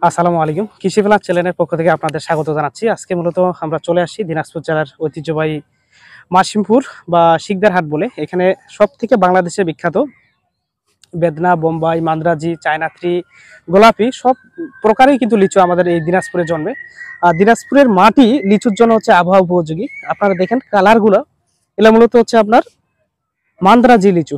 আসসালামু আলাইকুম। কৃষি ফ্লাক্স চ্যানেলের পক্ষ থেকে আপনাদের স্বাগত জানাচ্ছি। আজকে মূলত আমরা চলে আসছি দিনাজপুর জেলার ঐতিহ্যবাহী মাসিমপুর বা শিকদার হাট বলে। এখানে সবথেকে বাংলাদেশের বিখ্যাত বেদনা, বোম্বাই, মান্দ্রাজি, চায়না থ্রি, গোলাপি সব প্রকারেই কিন্তু লিচু আমাদের এই দিনাজপুরে জন্মে। আর দিনাজপুরের মাটি লিচুর জন্য হচ্ছে আবহাওয়া উপযোগী। আপনারা দেখেন কালারগুলো, এগুলো মূলত হচ্ছে আপনার মান্দ্রাজি লিচু।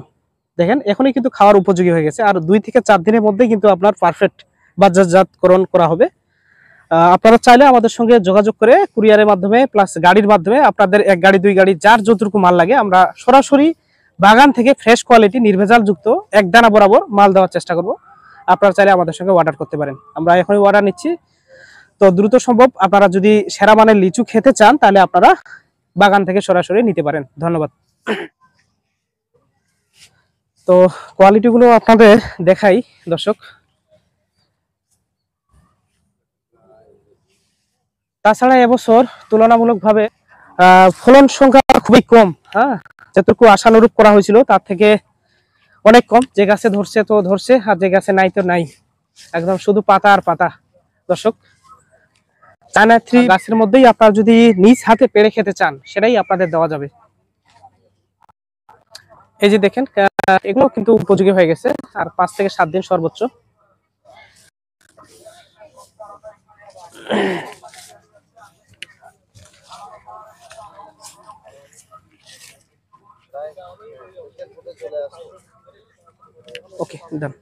দেখেন এখনই কিন্তু খাওয়ার উপযোগী হয়ে গেছে, আর 2 থেকে 4 দিনের মধ্যেই কিন্তু আপনার পারফেক্ট বাজারজাতকরণ করা হবে। আপনারা চাইলে আমাদের সঙ্গে যোগাযোগ করে কুরিয়ারের মাধ্যমে প্লাস গাড়ির মাধ্যমে আপনাদের 1 গাড়ি 2 গাড়ি যার যতটুকু মাল লাগে আমরা সরাসরি বাগান থেকে ফ্রেশ কোয়ালিটি নির্ভেজাল যুক্ত এক দানা বরাবর মাল দেওয়ার চেষ্টা করব। আপনারা চাইলে আমাদের সঙ্গে অর্ডার করতে পারেন। আমরা এখনই অর্ডার নিচ্ছি, তো দ্রুত সম্ভব আপনারা যদি সেরা মানের লিচু খেতে চান তাহলে আপনারা বাগান থেকে সরাসরি নিতে পারেন। ধন্যবাদ। তো কোয়ালিটিগুলো আপনাদের দেখাই দর্শক। তাছাড়া এবছর তুলনামূলকভাবে ফলন সংখ্যা খুবই কম। হ্যাঁ, যতটুকু আশানুরূপ করা হয়েছিল তার থেকে অনেক কম। যে গাছে ধরছে তো ধরছে, আর যে গাছে নাই তো নাই, একদম শুধু পাতা আর পাতা। দর্শক, চায়না থ্রি গাছের মধ্যেই আপনারা যদি নিজ হাতে পেড়ে খেতে চান সেটাই আপনাদের দেওয়া যাবে। এই যে দেখেন, এগুলো কিন্তু উপযোগী হয়ে গেছে, আর 5 থেকে 7 দিন সর্বোচ্চ। ওকে, ডান।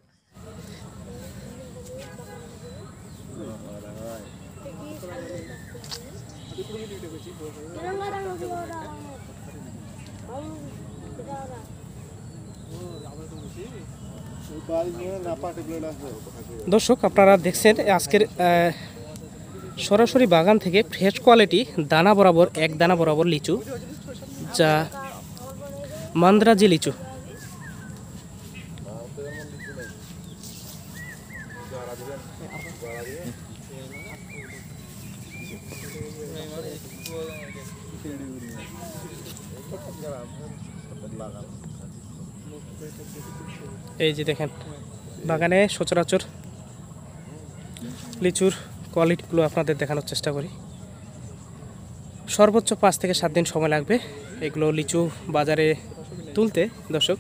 দর্শক, আপনারা দেখছেন আজকের সরাসরি বাগান থেকে ফ্রেশ কোয়ালিটি দানা বরাবর এক দানা বরাবর লিচু, যা মান্দ্রাজি লিচু। এই যে দেখেন, বাগানে সচরাচর লিচুর কোয়ালিটিগুলো আপনাদের দেখানোর চেষ্টা করি। সর্বোচ্চ 5 থেকে 7 দিন সময় লাগবে এগুলো লিচু বাজারে তুলতে দর্শক।